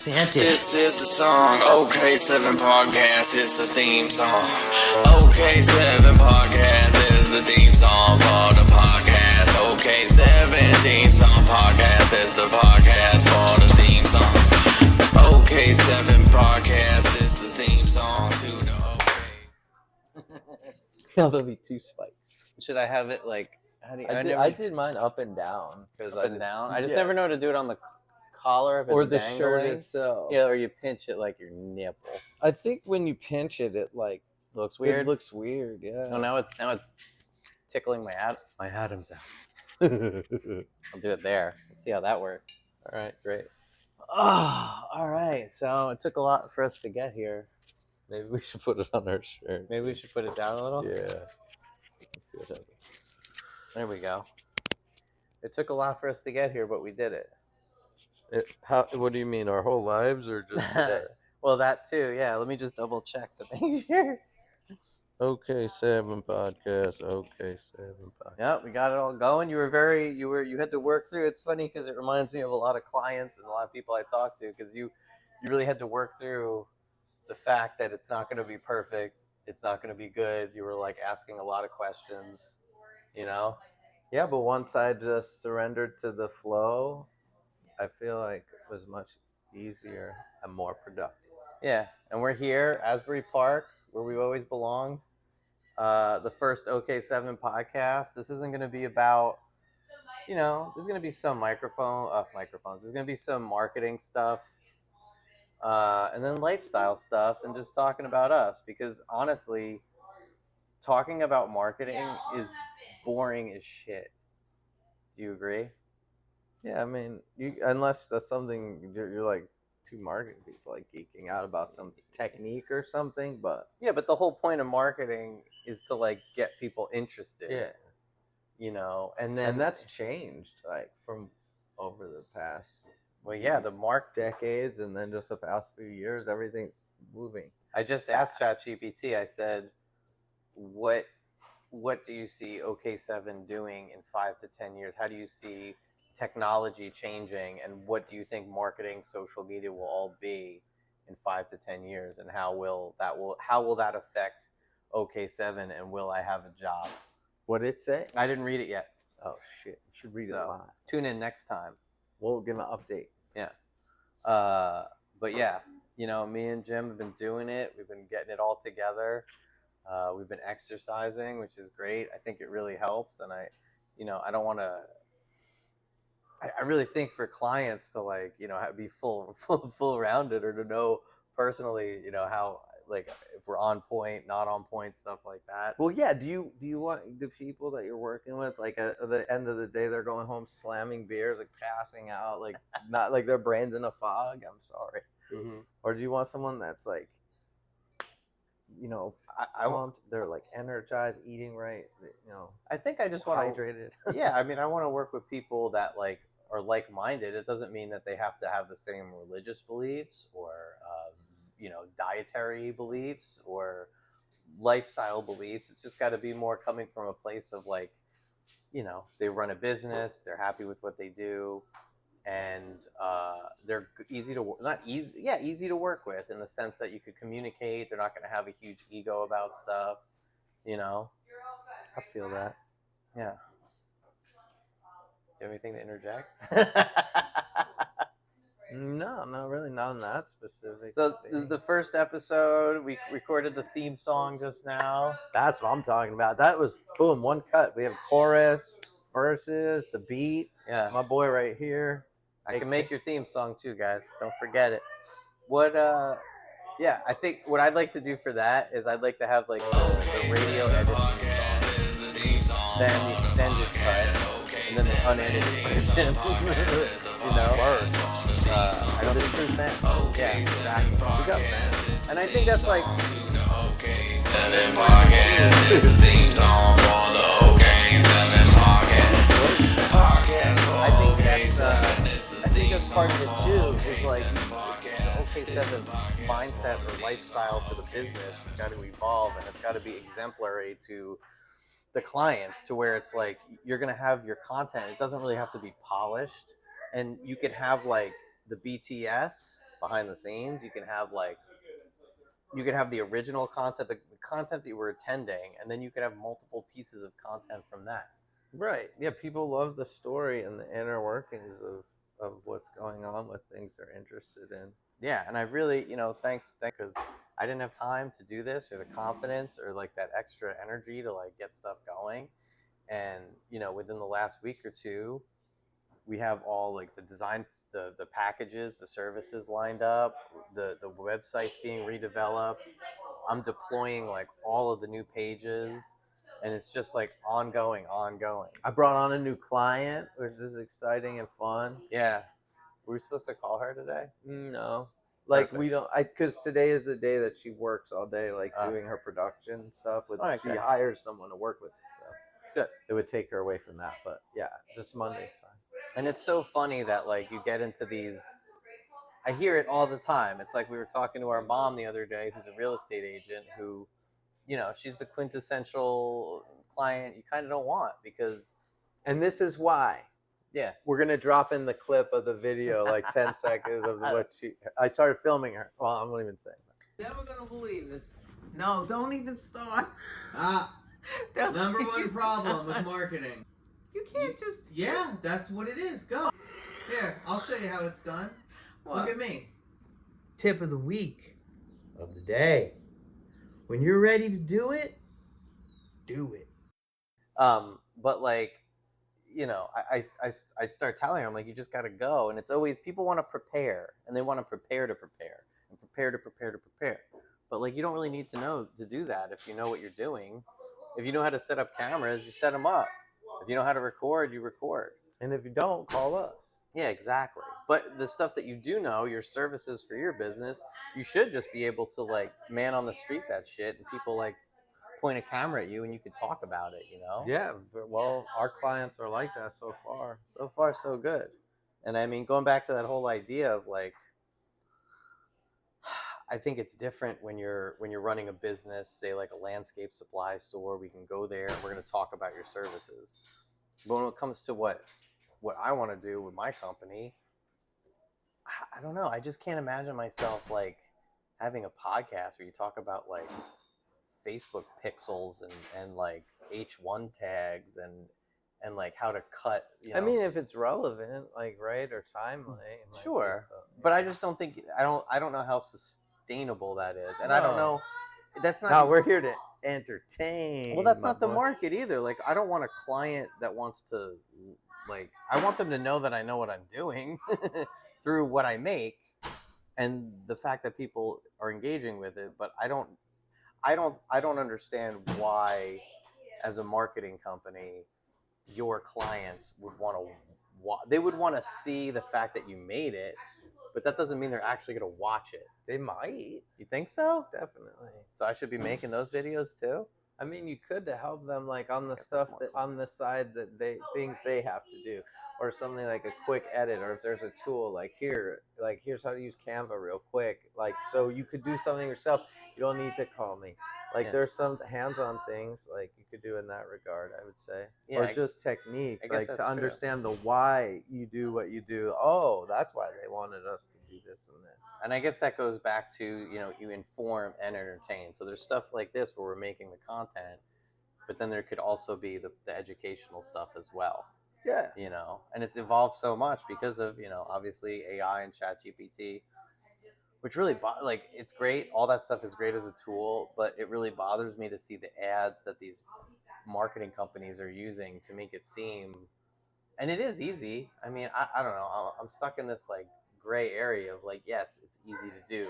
This is the song, OK7 Podcast is the theme song. OK7 Podcast is the theme song for the podcast. OK7 theme song podcast is the podcast for the theme song. OK7 Podcast is the theme song to the OK. That'll be two spikes. Should I have it like? How do you, I did mine up and down because up and down. I just never know how to do it on the collar if it's or the dangling. shirt itself. Yeah, or you pinch it like your nipple. I think when you pinch it, it like Looks weird. It looks weird. Yeah. Oh, now it's tickling my Adam's out. I'll do it there. Let's see how that works. All right, great. Oh, all right. So it took a lot for us to get here. Maybe we should put it on our shirt. Maybe we should put it down a little. Yeah. Let's see what happens. There we go. It took a lot for us to get here, but we did it. What do you mean? Our whole lives or just today? Well, that too. Yeah. Let me just double check to make sure. OK7 Podcast. OK7 Podcast. Yep, we got it all going. You had to work through. It's funny because it reminds me of a lot of clients and a lot of people I talk to because you really had to work through the fact that it's not going to be perfect. It's not going to be good. You were like asking a lot of questions, you know? Yeah, but once I just surrendered to the flow, I feel like it was much easier and more productive. Yeah, and we're here, Asbury Park, where we've always belonged. The first OK7 podcast. This isn't going to be about, there's going to be some microphones. There's going to be some marketing stuff, and then lifestyle stuff, and just talking about us. Because honestly, talking about marketing is boring as shit. Do you agree? Yeah, I mean, unless that's something you're like two marketing people, like geeking out about some technique or something, but yeah, but the whole point of marketing is to like get people interested. Yeah, and that's changed like from over the past. Well, yeah, decades, and then just the past few years, everything's moving. I just asked ChatGPT. I said, "What do you see OK7 doing in 5 to 10 years? How do you see technology changing, and what do you think marketing, social media will all be in 5 to 10 years, and how will that affect OK7, and will I have a job?" What did it say? I didn't read it yet. Oh shit! You should read it So live. tune in next time. We'll give an update. Yeah. But yeah, me and Jim have been doing it. We've been getting it all together. We've been exercising, which is great. I think it really helps, and I don't want to. I really think for clients to be full rounded, or to know personally, how if we're on point, not on point, stuff like that. Well, yeah. Do you want the people that you're working with, like at the end of the day, they're going home slamming beers, like passing out, like not like their brain's in a fog? I'm sorry. Mm-hmm. Or do you want someone that's like, I want they're like energized, eating right, I think I just want hydrated. Yeah, I mean, I want to work with people that are like-minded. It doesn't mean that they have to have the same religious beliefs or dietary beliefs or lifestyle beliefs. It's just got to be more coming from a place of they run a business, they're happy with what they do, and they're easy to work with in the sense that you could communicate. They're not going to have a huge ego about stuff. I feel that. Yeah. Do you have anything to interject? No, not really. Not that specific. So this is the first episode. We recorded the theme song just now. That's what I'm talking about. That was boom, one cut. We have chorus, verses, the beat. Yeah. My boy right here. I can make your theme song too, guys. Don't forget it. I think what I'd like to do for that is I'd like to have the radio editing song, then the extended cut, and then the unedited version. I know there's true fans. Yeah, exactly. We got fans. And I think that's OK7 Podcast is the theme song for the OK7 Podcast. I think that's part of it too, is the OK7 mindset or lifestyle for the business. It's got to evolve, and it's got to be exemplary to the clients, to where it's you're going to have your content. It doesn't really have to be polished, and you could have the BTS behind the scenes. You can have like the original content, the content that you were attending, and then you could have multiple pieces of content from that. Right. Yeah, people love the story and the inner workings of what's going on with things they're interested in. Yeah, and I really, thanks because I didn't have time to do this or the confidence or like that extra energy to like get stuff going. And within the last week or two, we have all like the design, the packages, the services lined up, the website's being redeveloped. I'm deploying like all of the new pages, and it's just like ongoing. I brought on a new client, which is exciting and fun. Yeah. Were we supposed to call her today? No. Like Perfect. we don't, because today is the day that she works all day, like doing her production stuff. She Okay. hires someone to work with, so Good. it would take her away from that. But yeah, just Monday's fine. And it's so funny that like you get into these. I hear it all the time. It's like we were talking to our mom the other day, who's a real estate agent, who, she's the quintessential client you kind of don't want because. And this is why. Yeah. We're gonna drop in the clip of the video, like 10 seconds of what I started filming her. Well, I'm not even saying that. Never gonna believe this. No, don't even start. Number one problem with marketing. You can't just. Yeah, that's what it is. Go. Here, I'll show you how it's done. What? Look at me. Tip of the week, of the day. When you're ready to do it, do it. But like, I start telling her, I'm like, you just got to go. And it's always, people want to prepare, and they want to prepare to prepare and prepare to prepare to prepare. But like, you don't really need to know to do that if you know what you're doing. If you know how to set up cameras, you set them up. If you know how to record, you record. And if you don't, call us. Yeah, exactly. But the stuff that you do know, your services for your business, you should just be able to like man on the street that shit, and people like point a camera at you and you could talk about it, Yeah, well, our clients are like that so far. So far, so good. And I mean, going back to that whole idea of like, I think it's different when you're running a business, say like a landscape supply store. We can go there and we're going to talk about your services. But when it comes to what I want to do with my company, I don't know. I just can't imagine myself like having a podcast where you talk about like Facebook pixels and like H1 tags and like how to cut. I mean, if it's relevant, like right or timely, sure. But I just don't think I don't know how sustainable that is, and I don't know. That's not. No, we're here to entertain. Well, that's not the market either. Like, I don't want a client that wants to, like, I want them to know that I know what I'm doing through what I make, and the fact that people are engaging with it. But I don't understand why, as a marketing company, your clients would want to. They would want to see the fact that you made it, but that doesn't mean they're actually going to watch it. They might. You think so? Definitely. So I should be making those videos too? I mean, you could to help them, like on the stuff that on the side that things they have to do, or something like a quick edit, or if there's a tool like here's how to use Canva real quick, like so you could do something yourself. You don't need to call me. Like there's some hands-on things like you could do in that regard, I would say, or just techniques, like to understand the why you do what you do. Oh, that's why they wanted us to do this and this. And I guess that goes back to, you inform and entertain. So there's stuff like this where we're making the content, but then there could also be the educational stuff as well. Yeah. And it's evolved so much because of, obviously AI and ChatGPT, which really, like, it's great. All that stuff is great as a tool, but it really bothers me to see the ads that these marketing companies are using to make it seem, and it is easy. I mean, I don't know. I'm stuck in this, like, gray area of, like, yes, it's easy to do,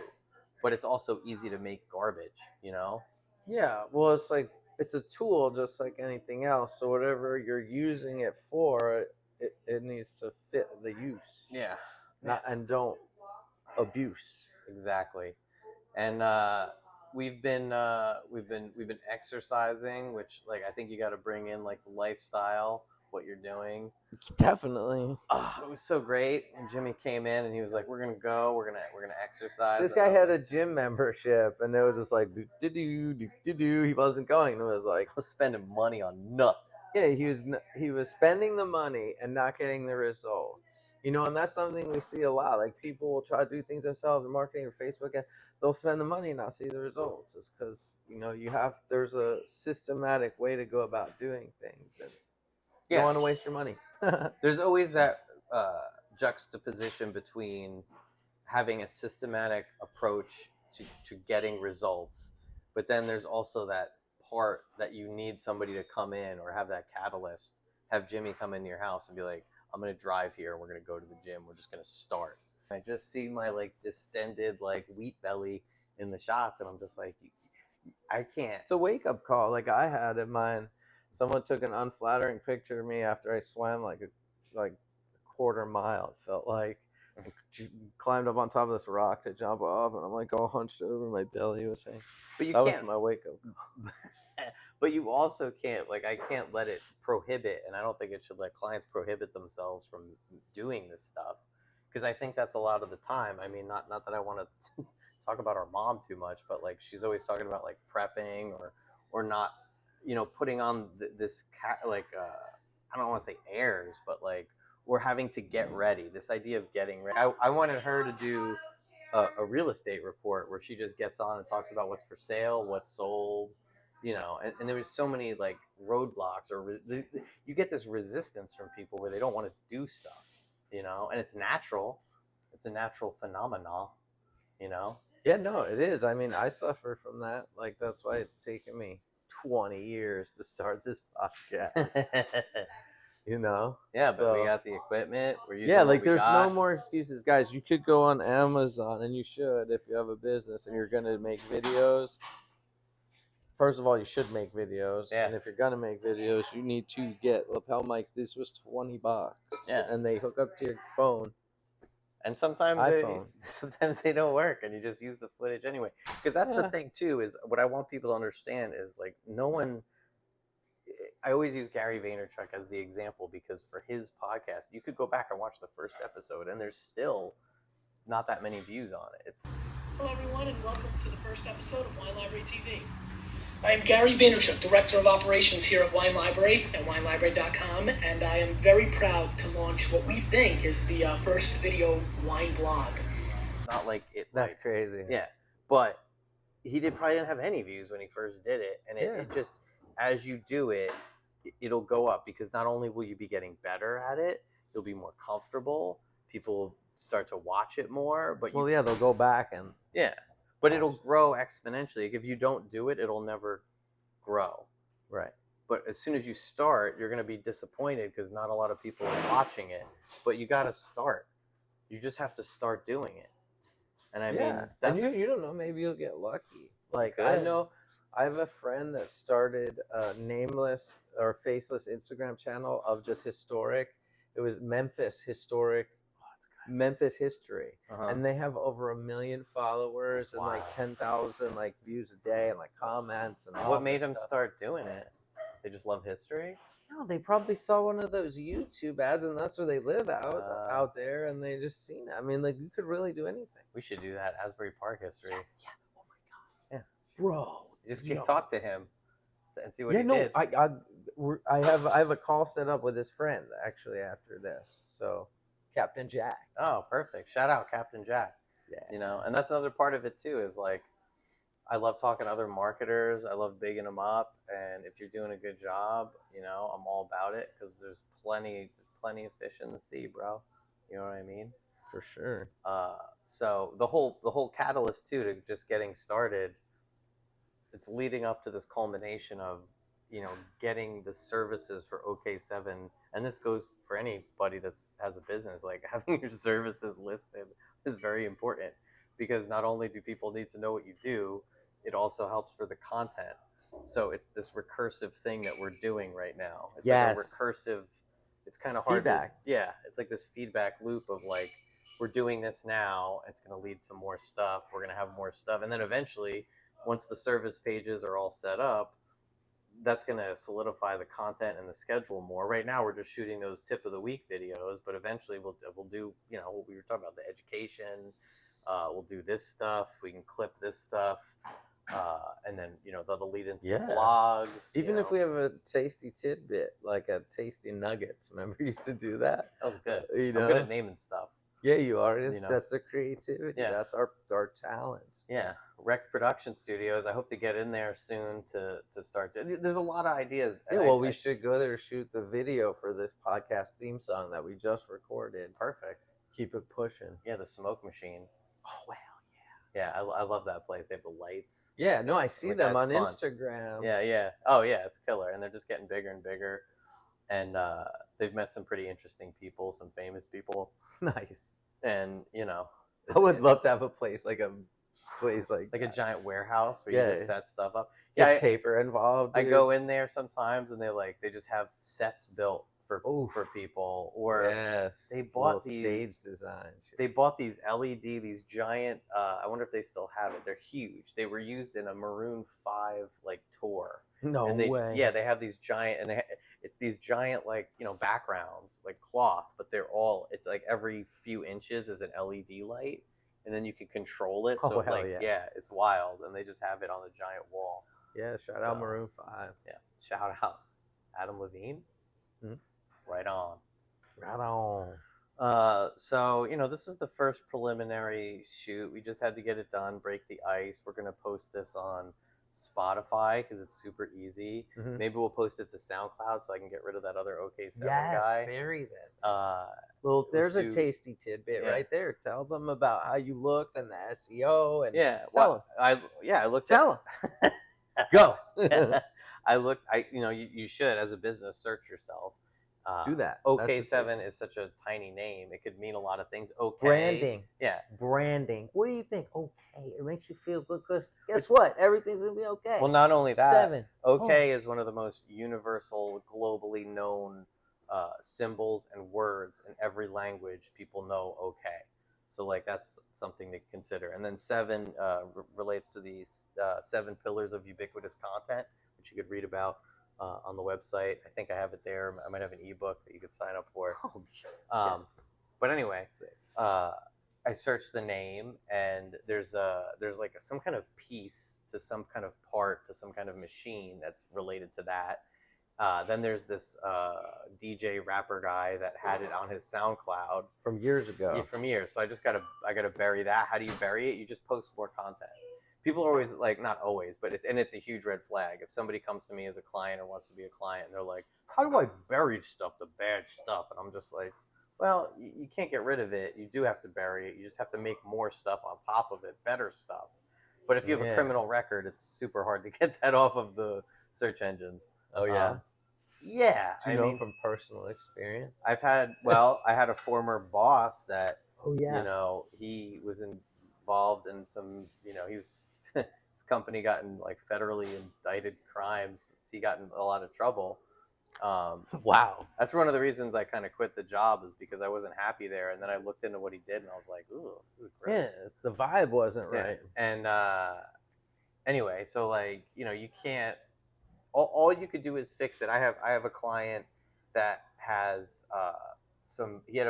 but it's also easy to make garbage, Yeah, well, it's like, it's a tool just like anything else. So whatever you're using it for, it needs to fit the use. Yeah. And don't abuse. Exactly. And we've been exercising, which, like, I think you got to bring in like the lifestyle, what you're doing. Definitely. It was so great. And Jimmy came in and he was like, we're gonna exercise. This guy had a gym membership and it was just like do. He wasn't going. It was like, I was spending money on nothing. Yeah, he was spending the money and not getting the results. You know, and that's something we see a lot. Like people will try to do things themselves in marketing or Facebook, and they'll spend the money and not see the results. It's because there's a systematic way to go about doing things, and you don't want to waste your money. There's always that juxtaposition between having a systematic approach to getting results, but then there's also that part that you need somebody to come in or have that catalyst, have Jimmy come into your house and be like, I'm going to drive here, we're going to go to the gym, we're just going to start. I just see my like distended like wheat belly in the shots, and I'm just like, I can't. It's a wake up call. Like I had in mine, someone took an unflattering picture of me after I swam like a quarter mile. It felt like climbed up on top of this rock to jump off, and I'm like all hunched over. My belly was saying, But you that can't. was my wake up call. But you also can't, like, I can't let it prohibit, and I don't think it should let clients prohibit themselves from doing this stuff, because I think that's a lot of the time. I mean, not that I want to talk about our mom too much, but like she's always talking about like prepping or not, putting on this I don't want to say airs, but like we're having to get ready. This idea of getting ready. I wanted her to do a real estate report where she just gets on and talks about what's for sale, what's sold, and there was so many like roadblocks you get this resistance from people where they don't want to do stuff, and it's natural. It's a natural phenomenon, Yeah, no, it is. I mean, I suffer from that. Like that's why it's taken me 20 years to start this podcast. Yeah, but we got the equipment. We're using yeah, what like we there's got. no more excuses, guys. You could go on Amazon, and you should if you have a business and you're gonna make videos. First of all, you should make videos, Yeah. and if you're gonna make videos, you need to get lapel mics. This was $20, Yeah. and they hook up to your phone. And sometimes iPhone. they don't work, and you just use the footage anyway. Because that's the thing too, is what I want people to understand is like no one. I always use Gary Vaynerchuk as the example because for his podcast, you could go back and watch the first episode, and there's still not that many views on it. Hello, everyone, and welcome to the first episode of Wine Library TV. I am Gary Vaynerchuk, Director of Operations here at Wine Library at winelibrary.com, and I am very proud to launch what we think is the first video wine blog. Not like it. That's crazy. Yeah, but he probably didn't have any views when he first did it, and it just, as you do it, it'll go up because not only will you be getting better at it, you'll be more comfortable. People will start to watch it more, but they'll go back and but it'll grow exponentially. Like if you don't do it, it'll never grow. Right. But as soon as you start, you're going to be disappointed because not a lot of people are watching it. But you got to start. You just have to start doing it. And I mean, that's and you don't know. Maybe you'll get lucky. Like I know, I have a friend that started a nameless or faceless Instagram channel of just historic. It was Memphis historic. Memphis history, and they have over 1 million followers and like 10,000 like views a day and like comments and all. What made them start doing it? They just love history. No, they probably saw one of those YouTube ads, and that's where they live out there, and they just seen it. I mean, like you could really do anything. We should do that. Asbury Park history. Yeah. Oh my god. Yeah. Bro. Just talk to him and see what he did. I have a call set up with his friend actually after this. So. Captain Jack. Oh, perfect. Shout out Captain Jack. Yeah. And that's another part of it too, is like, I love talking to other marketers. I love bigging them up. And if you're doing a good job, I'm all about it because there's plenty of fish in the sea, bro. You know what I mean? For sure. So the whole catalyst too, to just getting started, it's leading up to this culmination of, getting the services for OK7. And this goes for anybody that has a business. Like having your services listed is very important because not only do people need to know what you do, it also helps for the content. So it's this recursive thing that we're doing right now. It's like a recursive, it's kind of hard feedback. It's like this feedback loop of like, we're doing this now, it's going to lead to more stuff. We're going to have more stuff. And then eventually, once the service pages are all set up, that's going to solidify the content and the schedule more. Right now, we're just shooting those tip of the week videos, but eventually we'll do, what we were talking about, the education. We'll do this stuff. We can clip this stuff. and then that'll lead into Yeah. the blogs. Even if we have a tasty tidbit, like a tasty nuggets, remember we used to do that? that was good. You know? I'm good at naming stuff. Yeah, you are. You know? That's the creativity. Yeah. That's our talent. Yeah, Rex Production Studios. I hope to get in there soon to start. There's a lot of ideas. Yeah, well, we should go there, shoot the video for this podcast theme song that we just recorded. Perfect. Keep it pushing. Yeah, the Smoke Machine. Oh wow. Yeah, I love that place. They have the lights. Yeah, no, I see Like, them that's on fun. Instagram. Yeah. Oh yeah, it's killer, and they're just getting bigger and bigger. And they've met some pretty interesting people, some famous people. Nice. And I would love to have a place like a giant warehouse where you just set stuff up. Yeah, taper involved. I Dude. go in there sometimes, and they just have sets built for people, or they bought these stage designs. They bought these LED, these giant. I wonder if they still have it. They're huge. They were used in a Maroon 5 tour. No way. Yeah, they have these giant, and it's these giant backgrounds like cloth, but it's like every few inches is an LED light, and then you can control it. So it's wild, and they just have it on a giant wall. Yeah, shout out Maroon 5. Yeah, shout out Adam Levine. Mm-hmm. Right on. Right on. So this is the first preliminary shoot. We just had to get it done, break the ice. We're gonna post this on Spotify because it's super easy. Mm-hmm. Maybe we'll post it to SoundCloud so I can get rid of that other OK7 guy. Bury that. Well, there's a tasty tidbit right there. Tell them about how you looked and the SEO and tell them. I looked. Tell them. Go. I looked. You should, as a business, search yourself. Do that. OK7 is such a tiny name. It could mean a lot of things. Okay. Branding. Yeah. Branding. What do you think? Okay. It makes you feel good because guess what? Everything's going to be okay. Well, not only that, 7. OK is one of the most universal, globally known symbols and words in every language. People know OK. So that's something to consider. And then 7 relates to these 7 pillars of ubiquitous content, which you could read about on the website. I think I have it there. I might have an ebook that you could sign up for. But anyway, I searched the name, and there's some kind of piece to some kind of part to some kind of machine that's related to that. Then there's this DJ rapper guy that had it on his SoundCloud from years ago. Yeah, from years. So I gotta bury that. How do you bury it? You just post more content. People are always not always, but it's a huge red flag. If somebody comes to me as a client or wants to be a client, and they're like, "How do I bury stuff, the bad stuff?" And I'm just like, "Well, you can't get rid of it. You do have to bury it. You just have to make more stuff on top of it, better stuff." But if you have a criminal record, it's super hard to get that off of the search engines. Oh yeah. Yeah. Do you know from personal experience? I had a former boss that he was involved in some, he was his company got in federally indicted crimes. He got in a lot of trouble. Wow. That's one of the reasons I kind of quit the job, is because I wasn't happy there. And then I looked into what he did, and I was like, ooh, this is gross. Yeah, the vibe wasn't right. And anyway, so you can't. All you could do is fix it. I have a client that has he had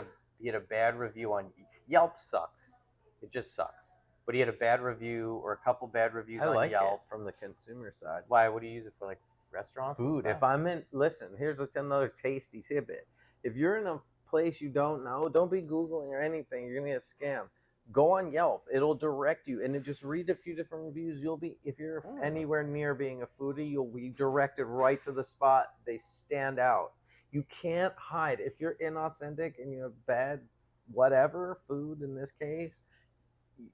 a bad review on Yelp. Sucks. It just sucks. But he had a bad review or a couple bad reviews on Yelp. From the consumer side. Why? What do you use it for? Restaurants? Food. If I'm in, listen, here's another tasty tidbit. If you're in a place you don't know, don't be Googling or anything. You're gonna get scammed. Go on Yelp. It'll direct you, and just read a few different reviews. If you're anywhere near being a foodie, you'll be directed right to the spot. They stand out. You can't hide. If you're inauthentic and you have bad whatever food in this case,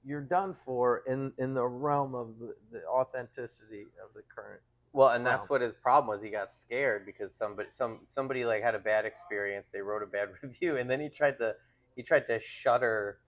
you're done for in the realm of the authenticity of the current. Well, and that's what his problem was. He got scared because somebody had a bad experience. They wrote a bad review, and then he tried to shutter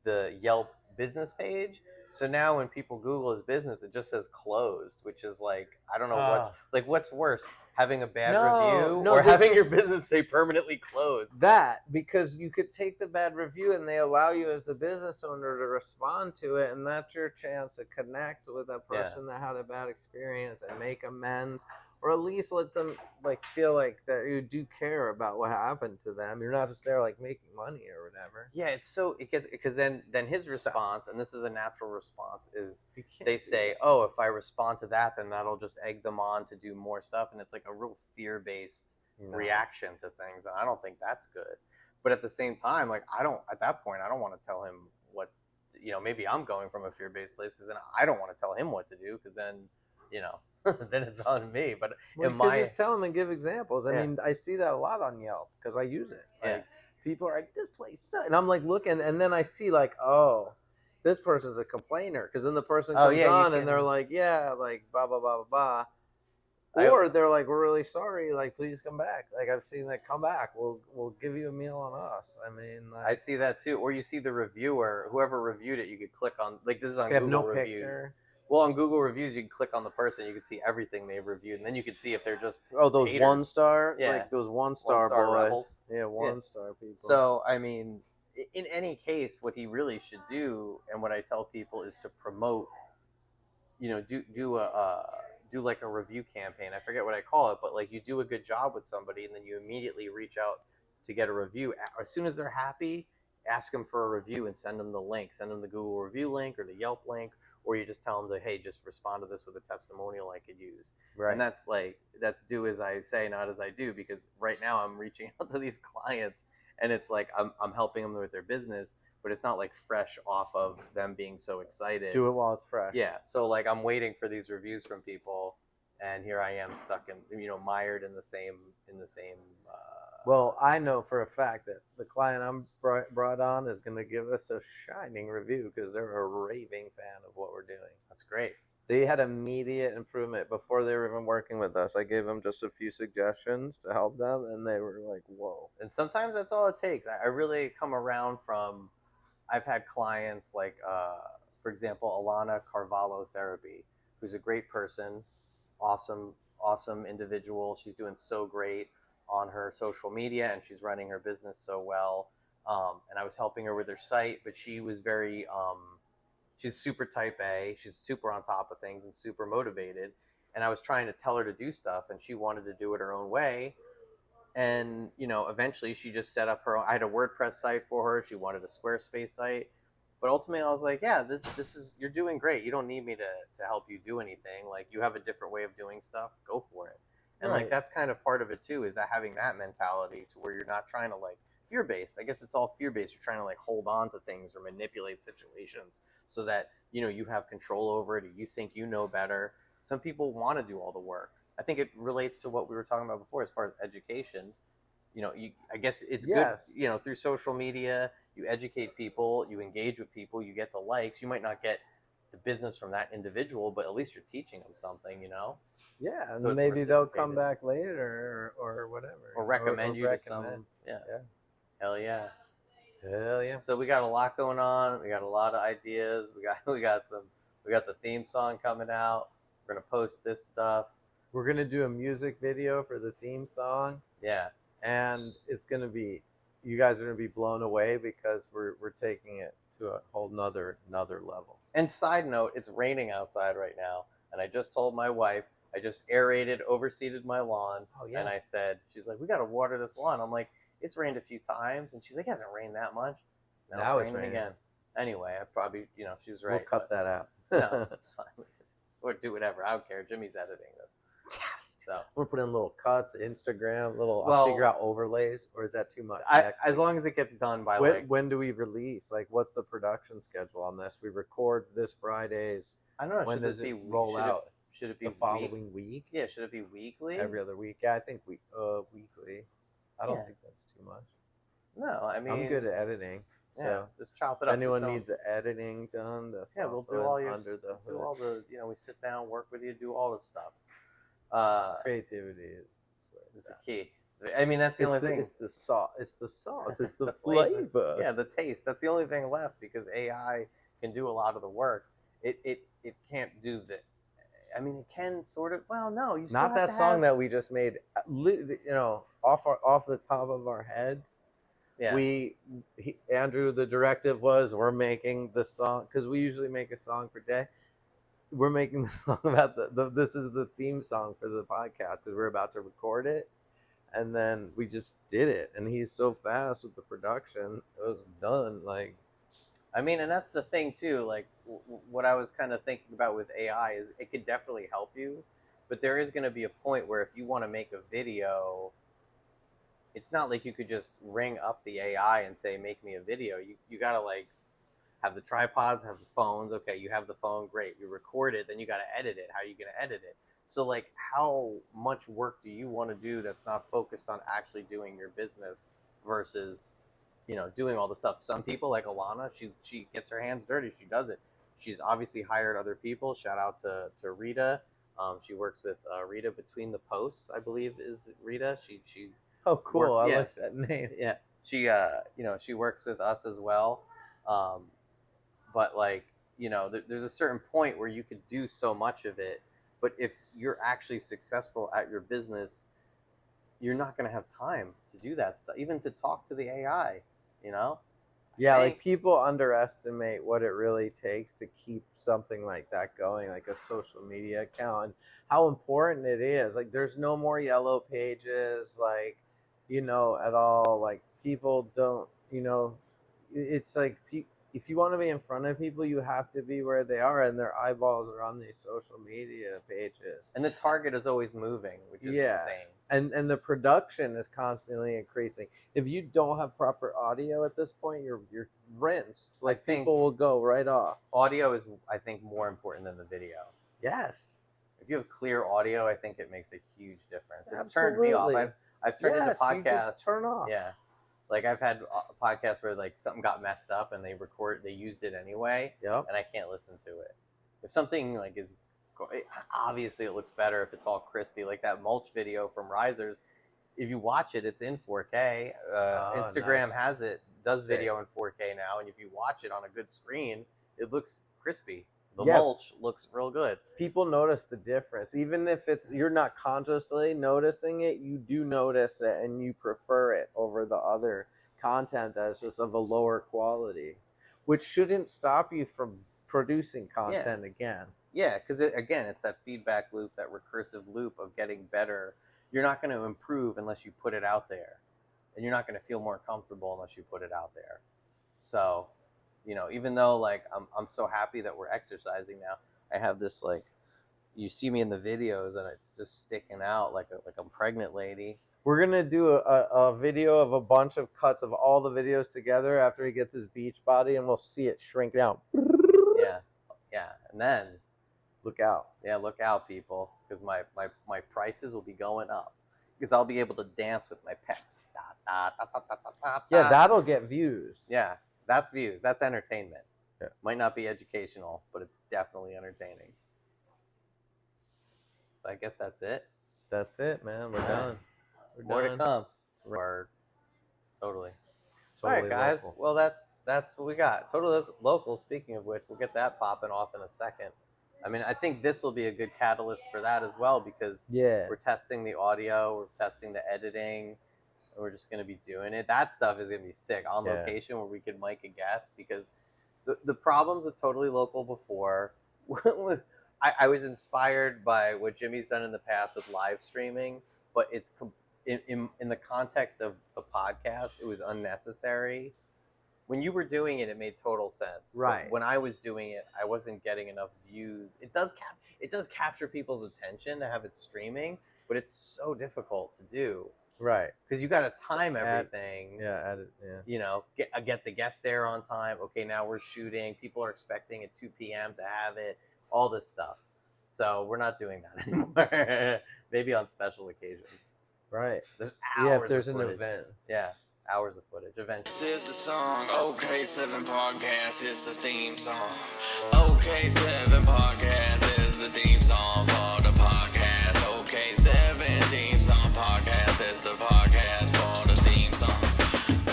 the Yelp business page. So now when people Google his business, it just says closed, which is I don't know what's worse, having a bad review or having your business say permanently closed. That, because you could take the bad review and they allow you as the business owner to respond to it, and that's your chance to connect with that person that had a bad experience and make amends. or at least let them like feel like that you do care about what happened to them. You're not just there like making money or whatever. Yeah, it's so it gets because then his response, and this is a natural response, is You can't they do say, that. "Oh, if I respond to that, then that'll just egg them on to do more stuff," and it's like a real fear-based No. reaction to things, and I don't think that's good. But at the same time, like I don't at that point, I don't want to tell him what maybe I'm going from a fear-based place because then I don't want to tell him what to do because then then it's on me. But Well, in you could my just tell them and give examples. I Yeah. mean, I see that a lot on Yelp because I use it. Yeah. Like people are like, "This place sucks," and I'm like looking, and then I see like, "Oh, this person's a complainer," because then the person Oh, comes yeah, you on and can- they're like, "Yeah, like blah blah blah blah blah," I- or they're like, "We're really sorry. Like, please come back." Like I've seen that come back. We'll give you a meal on us. I mean, like, I see that too. Or you see the reviewer, whoever reviewed it, you could click on, like this is on they have Google no reviews. picture. Well, on Google reviews, you can click on the person, you can see everything they've reviewed, and then you can see if they're just Oh, those haters. 1-star, Yeah. like those 1-star One-star boys. rebels. Yeah, 1-star people. So, I mean, in any case, what he really should do, and what I tell people, is to promote, do like a review campaign. I forget what I call it, but like you do a good job with somebody, and then you immediately reach out to get a review. As soon as they're happy, ask them for a review and send them the link. Send them the Google review link or the Yelp link, or you just tell them to, hey, just respond to this with a testimonial I could use. Right. And that's do as I say, not as I do, because right now I'm reaching out to these clients, and it's like I'm helping them with their business, but it's not like fresh off of them being so excited. Do it while it's fresh. Yeah. So like I'm waiting for these reviews from people, and here I am stuck in mired in the same. Well, I know for a fact that the client I'm brought on is going to give us a shining review because they're a raving fan of what we're doing. That's great. They had immediate improvement before they were even working with us. I gave them just a few suggestions to help them, and they were like, whoa. And sometimes that's all it takes. I really come around from. I've had clients like, for example, Alana Carvalho Therapy, who's a great person, awesome individual. She's doing so great on her social media, and she's running her business so well. And I was helping her with her site, but she was very, she's super type A. She's super on top of things and super motivated. And I was trying to tell her to do stuff, and she wanted to do it her own way. And eventually she just set up her own. I had a WordPress site for her. She wanted a Squarespace site, but ultimately I was like, yeah, this is, you're doing great. You don't need me to help you do anything. Like, you have a different way of doing stuff, go for it. And Right. like that's kind of part of it too, is that having that mentality to where you're not trying to like fear-based. I guess it's all fear-based. You're trying to like hold on to things or manipulate situations so that you have control over it, or you think you know better. Some people want to do all the work. I think it relates to what we were talking about before as far as education. I guess it's Yes. good, through social media, you educate people, you engage with people, you get the likes. You might not get the business from that individual, but at least you're teaching them something, Yeah, and So it's maybe they'll come reciprocated. back later or whatever. Or recommend you to recommend. some, yeah. Yeah. Hell yeah. Hell yeah. So we got a lot going on. We got a lot of ideas. We got the theme song coming out. We're gonna post this stuff. We're going to do a music video for the theme song. Yeah. And it's going to be, you guys are going to be blown away because we're taking it to a whole nother level. And side note, it's raining outside right now, and I just told my wife, I just overseeded my lawn. Oh, yeah. And I said, she's like, we got to water this lawn. I'm like, it's rained a few times, and she's like, it hasn't rained that much. Now it's raining raining again. Anyway, I probably, she's right. We'll cut that out. No, it's fine. Or do whatever. I don't care. Jimmy's editing this. Yes. So We're putting little cuts, Instagram, I'll Well, figure out overlays, or is that too much? as long as it gets done by when do we release? Like, what's the production schedule on this? We record this Fridays. I don't know. When Should does this be it roll out? Should it be The following week? Yeah, should it be weekly? Every other week? Yeah, I think weekly. I don't Yeah. think that's too much. No, I mean, I'm good at editing. Yeah, So just chop it if up. anyone needs editing done, that's we'll also do all your under the do hood. all the we sit down, work with you, do all this stuff. Creativity is the key. I mean, that's the only thing. It's the sauce. It's the sauce. It's the, The flavor. Yeah, the taste. That's the only thing left because AI can do a lot of the work. It can't do the. I mean, it can sort of. Well, no, you still Not have that to song have, that we just made. Off the top of our heads. Yeah. Andrew, the directive was we're making the song because we usually make a song per day. we're making the song about this is the theme song for the podcast because we're about to record it, and then we just did it, and he's so fast with the production, it was done. Like, I mean, and that's the thing too. Like, what I was kind of thinking about with AI is it could definitely help you, but there is going to be a point where if you want to make a video, it's not like you could just ring up the AI and say, make me a video. You got to like have the tripods, have the phones. Okay, you have the phone, great. You record it, then you got to edit it. How are you going to edit it? So like, how much work do you want to do that's not focused on actually doing your business versus, you know, doing all the stuff? Some people like Alana, she gets her hands dirty. She does it. She's obviously hired other people. Shout out to Rita. She works with Rita Between the Posts, I believe is Rita. She oh, cool. worked, I yeah. like that name. Yeah, she you know, she works with us as well. But like, you know, there's a certain point where you could do so much of it, but if you're actually successful at your business, you're not going to have time to do that stuff, even to talk to the AI, you know? Yeah, like people underestimate what it really takes to keep something like that going, like a social media account, and how important it is. Like, there's no more yellow pages, like, you know, at all. Like, people don't, you know, it's like if you want to be in front of people, you have to be where they are, and their eyeballs are on these social media pages. And the target is always moving, which is insane. And the production is constantly increasing. If you don't have proper audio at this point, you're rinsed. Like, people will go right off. Audio is, I think, more important than the video. Yes. If you have clear audio, I think it makes a huge difference. It's Absolutely. turned me off. I've turned into podcasts. You just turn off. Yeah. Like, I've had a podcast where like something got messed up and they used it anyway. Yep. And I can't listen to it. If something like is, obviously it looks better if it's all crispy, like that mulch video from Risers. If you watch it, it's in 4K. Instagram does video in 4K now, and if you watch it on a good screen, it looks crispy. The mulch looks real good. People notice the difference, even if you're not consciously noticing it. You do notice it, and you prefer it over the other content that's just of a lower quality, which shouldn't stop you from producing content again. Yeah, because again, it's that feedback loop, that recursive loop of getting better. You're not going to improve unless you put it out there, and you're not going to feel more comfortable unless you put it out there. So, you know, even though like I'm so happy that we're exercising now, I have this, like, you see me in the videos and it's just sticking out like a pregnant lady. We're gonna do a video of a bunch of cuts of all the videos together after he gets his beach body, and we'll see it shrink down. Yeah, and then look out. Yeah, look out, people, because my prices will be going up because I'll be able to dance with my pecs. Yeah, that'll get views. Yeah, that's views. That's entertainment. Yeah. Might not be educational, but it's definitely entertaining. So I guess that's it. That's it, man. We're done. More to come. Totally. All right, guys. Local. Well, that's what we got. Totally local. Speaking of which, we'll get that popping off in a second. I mean, I think this will be a good catalyst for that as well, because we're testing the audio, we're testing the editing, and we're just going to be doing it. That stuff is going to be sick on location where we could mic a guest, because the problems with Totally Local before, I was inspired by what Jimmy's done in the past with live streaming, but it's in the context of the podcast, it was unnecessary. When you were doing it, it made total sense. Right. But when I was doing it, I wasn't getting enough views. It does capture people's attention to have it streaming, but it's so difficult to do. Right. Because you got to time everything. Edit. Yeah. You know, get the guest there on time. Okay, now we're shooting. People are expecting at 2 p.m. to have it. All this stuff. So we're not doing that anymore. Maybe on special occasions. Right. There's hours if there's of an footage. event. Yeah. Hours of footage, eventually. This is the song, OK7 Podcast is the theme song. OK7 Podcast is the theme song for the podcast. OK7 theme song podcast is the podcast for the theme song.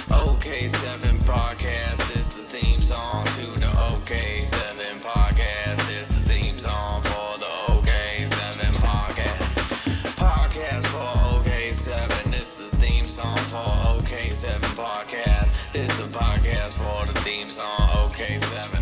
OK7 Podcast is the theme song to the OK7 Podcast is the theme song for the OK7 Podcast. Podcast for OK7 is the theme song for OK7 Podcast. This the podcast for the theme song OK7.